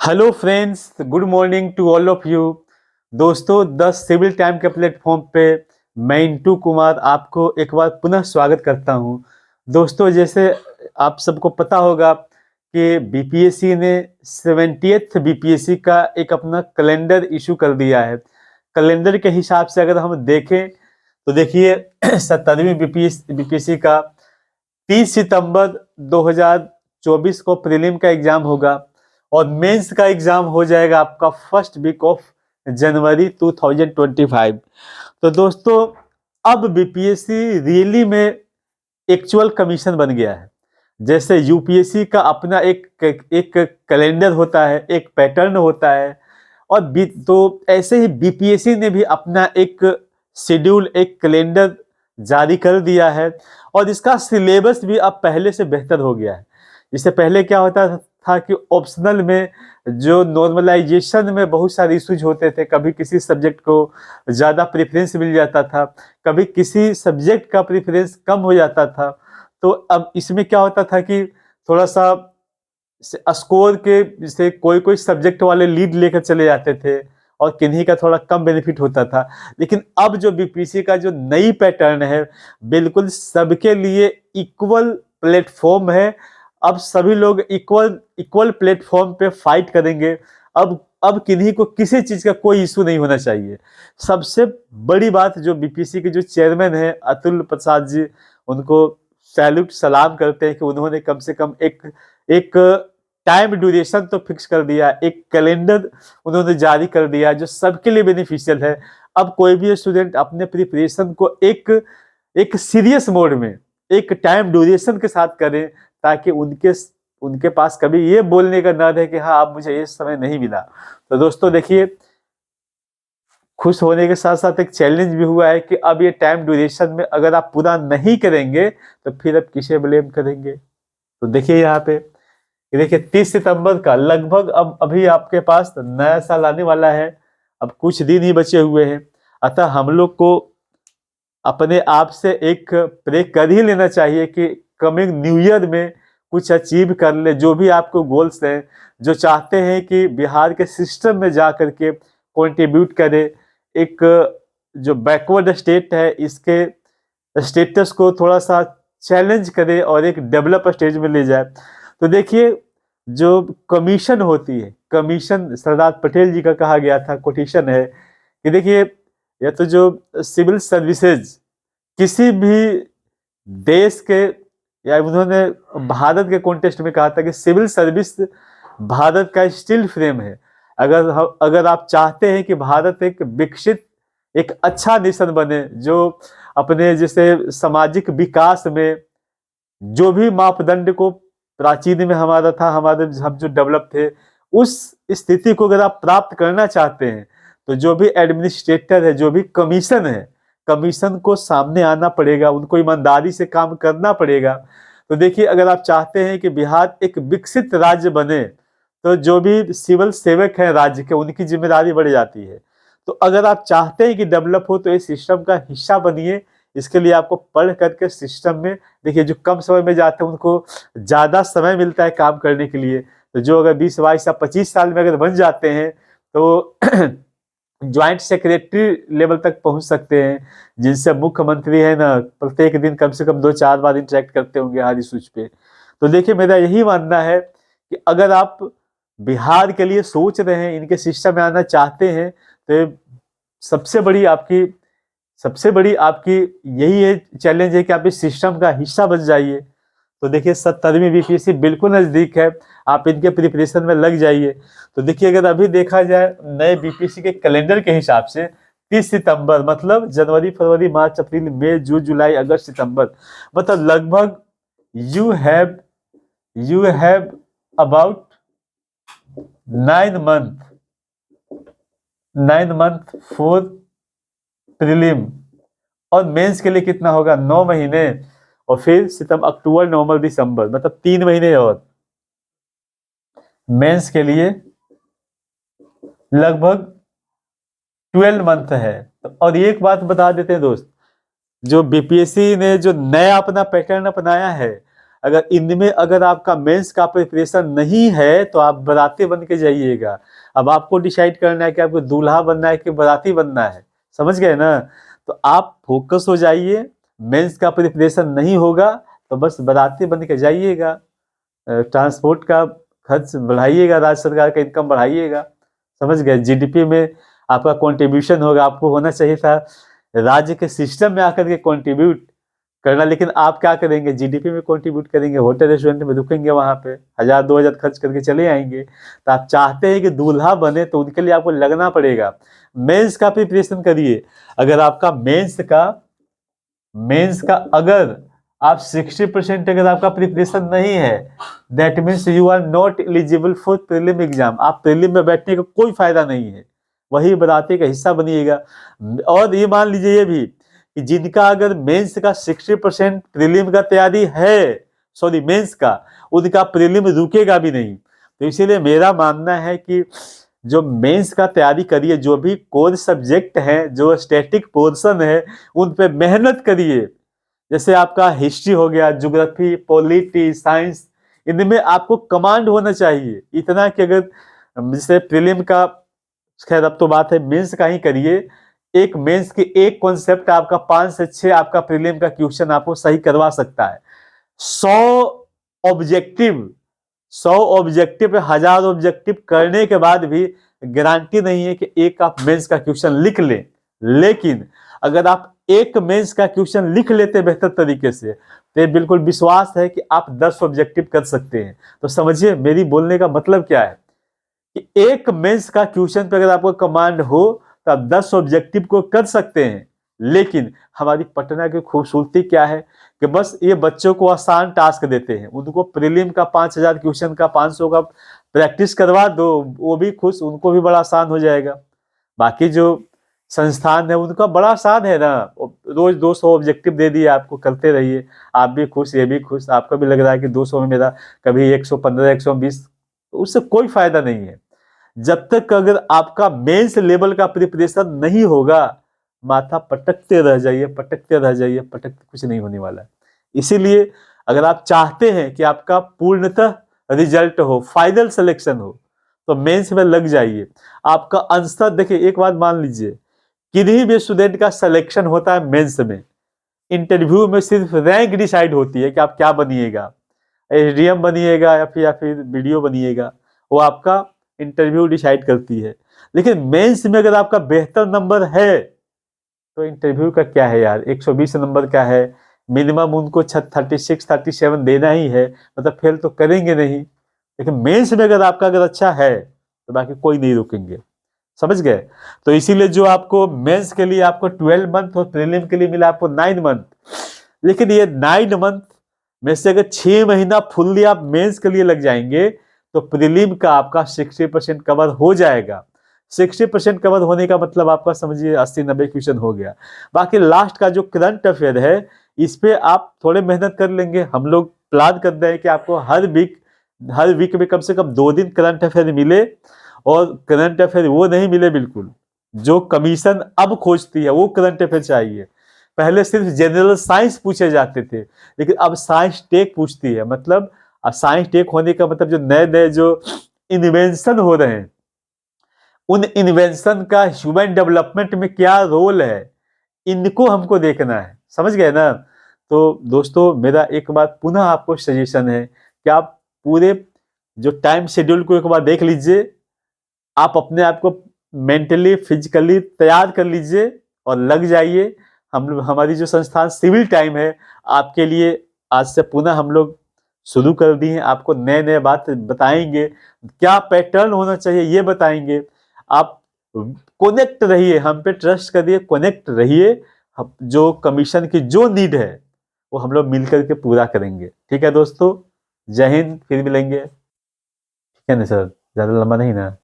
Hello friends, good morning to all of you. दोस्तों, the civil time के platform पे मैं इंटू कुमार आपको एक बार पुनः स्वागत करता हूं। दोस्तों, जैसे आप सबको पता होगा कि बीपीएससी ने 70th बीपीएससी का एक अपना कैलेंडर इशू कर दिया है। कैलेंडर के हिसाब से अगर हम देखें तो देखिए 70वीं बीपीएससी का 30 सितंबर 2024 को प्रीलिम का एग्जाम होगा और मेंस का एग्जाम हो जाएगा आपका फर्स्ट वीक ऑफ जनवरी 2025। तो दोस्तों, अब बीपीएससी रियली में एक्चुअल कमीशन बन गया है। जैसे यूपीएससी का अपना एक कैलेंडर होता है, एक पैटर्न होता है, और तो ऐसे ही बीपीएससी ने भी अपना एक शेड्यूल, एक कैलेंडर जारी कर दिया है और इसका सिलेबस भी अब पहले से बेहतर हो गया है। इससे पहले क्या होता था कि ऑप्शनल में जो नॉर्मलाइजेशन में बहुत सारे इश्यूज होते थे, कभी किसी सब्जेक्ट को ज़्यादा प्रेफरेंस मिल जाता था, कभी किसी सब्जेक्ट का प्रेफरेंस कम हो जाता था। तो अब इसमें क्या होता था कि थोड़ा सा स्कोर के से कोई कोई सब्जेक्ट वाले लीड लेकर चले जाते थे और किन्हीं का थोड़ा कम बेनिफिट होता था। लेकिन अब जो बीपीसी का जो नई पैटर्न है, बिल्कुल सबके लिए इक्वल प्लेटफॉर्म है। अब सभी लोग इक्वल इक्वल प्लेटफॉर्म पे फाइट करेंगे। अब किन्हीं को किसी चीज का कोई इशू नहीं होना चाहिए। सबसे बड़ी बात, जो बीपीसी के जो चेयरमैन है अतुल प्रसाद जी, उनको सैल्यूट सलाम करते हैं कि उन्होंने कम से कम एक एक टाइम ड्यूरेशन तो फिक्स कर दिया, एक कैलेंडर उन्होंने जारी कर दिया जो सबके लिए बेनिफिशियल है। अब कोई भी स्टूडेंट अपने प्रिपरेशन को एक एक सीरियस मोड में, एक टाइम ड्यूरेशन के साथ करें, ताकि उनके उनके पास कभी ये बोलने का ना रहे कि हाँ, अब मुझे ये समय नहीं मिला। तो दोस्तों देखिए, खुश होने के साथ साथ एक चैलेंज भी हुआ है कि अब ये टाइम ड्यूरेशन में अगर आप पूरा नहीं करेंगे तो फिर अब किसे ब्लेम करेंगे। तो देखिए यहाँ पे, ये देखिए 30 सितंबर का लगभग, अब अभी आपके पास नया साल आने वाला है, अब कुछ दिन ही बचे हुए हैं। अतः हम लोग को अपने आप से एक प्रे कर ही लेना चाहिए कि कमिंग न्यू ईयर में कुछ अचीव कर ले। जो भी आपको गोल्स हैं, जो चाहते हैं कि बिहार के सिस्टम में जा करके कंट्रीब्यूट करे, एक जो बैकवर्ड स्टेट है इसके स्टेटस को थोड़ा सा चैलेंज करे और एक डेवलप स्टेज में ले जाए। तो देखिए, जो कमीशन होती है, कमीशन सरदार पटेल जी का कहा गया था, कोटेशन है कि देखिए, या तो जो सिविल सर्विसेज किसी भी देश के, या उन्होंने भारत के कॉन्टेक्स्ट में कहा था कि सिविल सर्विस भारत का स्टील फ्रेम है। अगर आप चाहते हैं कि भारत एक विकसित, एक अच्छा नेशन बने, जो अपने जैसे सामाजिक विकास में जो भी मापदंड को प्राचीन में हमारा था, हमारे हम जो डेवलप थे, उस स्थिति को अगर आप प्राप्त करना चाहते हैं तो जो भी एडमिनिस्ट्रेटर है, जो भी कमीशन है, कमीशन को सामने आना पड़ेगा, उनको ईमानदारी से काम करना पड़ेगा। तो देखिए, अगर आप चाहते हैं कि बिहार एक विकसित राज्य बने तो जो भी सिविल सेवक हैं राज्य के, उनकी जिम्मेदारी बढ़ जाती है। तो अगर आप चाहते हैं कि डेवलप हो तो इस सिस्टम का हिस्सा बनिए। इसके लिए आपको पढ़ करके सिस्टम में, देखिए, जो कम समय में जाते हैं उनको ज्यादा समय मिलता है काम करने के लिए। तो जो अगर 20 22 या 25 साल में अगर बन जाते हैं तो ज्वाइंट सेक्रेटरी लेवल तक पहुंच सकते हैं, जिनसे मुख्यमंत्री है ना, प्रत्येक दिन कम से कम 2 4 बार इंटरेक्ट करते होंगे हर इशूज पे। तो देखिए, मेरा यही मानना है कि अगर आप बिहार के लिए सोच रहे हैं, इनके सिस्टम में आना चाहते हैं, तो सबसे बड़ी आपकी सबसे बड़ी आपकी यही है, चैलेंज है कि आप इस सिस्टम का हिस्सा बन जाइए। तो देखिए, 70वीं बीपीएससी बिल्कुल नजदीक है, आप इनके प्रिपरेशन में लग जाइए। तो देखिए, अगर अभी देखा जाए नए बीपीएससी के कैलेंडर के हिसाब से 30 सितंबर मतलब जनवरी फरवरी मार्च अप्रैल मई जून जुलाई अगस्त सितंबर, मतलब लगभग you have you have about 9 month 9 month for prelim. और मेंस के लिए कितना होगा, 9 महीने, और फिर सितंबर अक्टूबर नवंबर दिसंबर, मतलब 3 महीने और मेंस के लिए लगभग 12 मंथ है। और एक बात बता देते हैं दोस्त, जो बीपीएससी ने जो नया अपना पैटर्न अपनाया है, अगर इनमें अगर आपका मेंस का प्रिपरेशन नहीं है तो आप बाराती बन के जाइएगा। अब आपको डिसाइड करना है कि आपको दूल्हा बनना है कि बाराती बनना है, समझ गए ना। तो आप फोकस हो जाइए, मेंस का प्रिपरेशन नहीं होगा तो बस बाराती बन के जाइएगा। ट्रांसपोर्ट का खर्च बढ़ाइएगा, राज्य सरकार का इनकम बढ़ाइएगा, समझ गए। जीडीपी में आपका कंट्रीब्यूशन होगा, आपको होना चाहिए था राज्य के सिस्टम में आकर के कंट्रीब्यूट करना, लेकिन आप क्या करेंगे, जीडीपी में कंट्रीब्यूट करेंगे, होटल रेस्टोरेंट में रुकेंगे, वहां पे 1000-2000 खर्च करके चले आएंगे। तो आप चाहते हैं कि दूल्हा बने तो उनके लिए आपको लगना पड़ेगा। मेंस का प्रिपरेशन करिए। अगर आपका मेंस का अगर आप 60% अगर आपका प्रिपरेशन नहीं है, that means you are not eligible for prelim exam. आप प्रीलिम में बैठने का कोई फायदा नहीं है, वही बाराती का हिस्सा बनिएगा। और ये मान लीजिए ये भी कि जिनका अगर मेंस का 60% प्रीलिम का तैयारी है, सॉरी मेंस का, उनका प्रीलिम रुकेगा भी नहीं। तो इसीलिए मेरा मानना है कि जो मेंस का तैयारी करिए, जो भी कोर सब्जेक्ट है, जो स्टैटिक पोर्शन है, उन पे मेहनत करिए। जैसे आपका हिस्ट्री हो गया, ज्योग्राफी, पॉलिटी, साइंस, इनमें आपको कमांड होना चाहिए इतना कि अगर जैसे प्रीलिम का, खैर अब तो बात है मेंस का ही करिए। एक मेंस की एक कॉन्सेप्ट आपका 5 से 6 आपका प्रीलिम का क्वेश्चन आपको सही करवा सकता है। 100 ऑब्जेक्टिव 1000 ऑब्जेक्टिव करने के बाद भी गारंटी नहीं है कि एक आप मेंस का क्वेश्चन लिख लें। लेकिन अगर आप एक मेंस का क्वेश्चन लिख लेते बेहतर तरीके से, तो बिल्कुल विश्वास है कि आप 10 ऑब्जेक्टिव कर सकते हैं। तो समझिए मेरी बोलने का मतलब क्या है कि एक मेंस का क्वेश्चन पे अगर आपको कमांड हो तो आप 10 ऑब्जेक्टिव को कर सकते हैं। लेकिन हमारी पटना की खूबसूरती क्या है कि बस ये बच्चों को आसान टास्क देते हैं, उनको प्रीलिम का 5000 क्वेश्चन का 500 का प्रैक्टिस करवा दो, वो भी खुश, उनको भी बड़ा आसान हो जाएगा। बाकी जो संस्थान है उनका बड़ा आसान है ना, रोज 200 ऑब्जेक्टिव दे दिए आपको, करते रहिए, आप भी खुश, ये भी खुश, आपको भी लग रहा है कि 200 में मेरा कभी 115 120, उससे कोई फायदा नहीं है। जब तक अगर आपका मेंस लेवल का प्रिपरेशन नहीं होगा, माथा पटकते रह जाइए, पटकते रह जाइए, पटकते कुछ नहीं होने वाला है। इसीलिए अगर आप चाहते हैं कि आपका पूर्णतः रिजल्ट हो, फाइनल सिलेक्शन हो, तो मेंस में लग जाइए। आपका आंसर देखिए, एक बात मान लीजिए, किसी भी स्टूडेंट का सिलेक्शन होता है मेंस में, इंटरव्यू में सिर्फ रैंक डिसाइड होती है कि आप क्या बनिएगा, एसडीएम बनिएगा या फिर वीडियो बनिएगा, वो आपका इंटरव्यू डिसाइड करती है। लेकिन मेंस में अगर आपका बेहतर नंबर है तो इंटरव्यू का क्या है यार, 120 नंबर का है, मिनिमम उनको 36-37 देना ही है, मतलब फेल तो करेंगे नहीं। लेकिन मेंस में अगर आपका अगर अच्छा है तो बाकी कोई नहीं रुकेंगे, समझ गए। तो इसीलिए जो आपको मेंस के लिए आपको 12 मंथ और प्रीलिम के लिए मिला आपको 9 मंथ, लेकिन ये 9 मंथ में से अगर 6 महीना फुल्ली आप मेंस के लिए लग जाएंगे तो प्रीलिम का आपका 60% कवर हो जाएगा। 60% कवर होने का मतलब आपका समझिए 80-90 क्वेश्चन हो गया। बाकी लास्ट का जो करंट अफेयर है, इस पे आप थोड़े मेहनत कर लेंगे। हम लोग प्लान कर रहे हैं कि आपको हर वीक में कम से कम 2 दिन करंट अफेयर मिले, और करंट अफेयर वो नहीं मिले बिल्कुल जो कमीशन अब खोजती है, वो करंट अफेयर चाहिए। पहले सिर्फ जनरल साइंस पूछे जाते थे, लेकिन अब साइंस टेक पूछती है। मतलब अब साइंस टेक होने का मतलब जो नए नए जो इन्वेंशन हो रहे हैं, उन इन्वेंशन का ह्यूमन डेवलपमेंट में क्या रोल है, इनको हमको देखना है, समझ गए ना। तो दोस्तों मेरा एक बात पुनः आपको सजेशन है कि आप पूरे जो टाइम शेड्यूल को एक बार देख लीजिए, आप अपने आप को मेंटली फिजिकली तैयार कर लीजिए और लग जाइए। हम लोग, हमारी जो संस्थान सिविल टाइम है, आपके लिए आज से पुनः हम लोग शुरू कर दिए हैं। आपको नए नए बात बताएंगे, क्या पैटर्न होना चाहिए ये बताएंगे। आप कनेक्ट रहिए, हम पे ट्रस्ट करिए, कनेक्ट रहिए। जो कमीशन की जो नीड है वो हम लोग मिलकर के पूरा करेंगे। ठीक है दोस्तों, जय हिंद, फिर मिलेंगे। ठीक है ना सर, ज्यादा लंबा नहीं ना।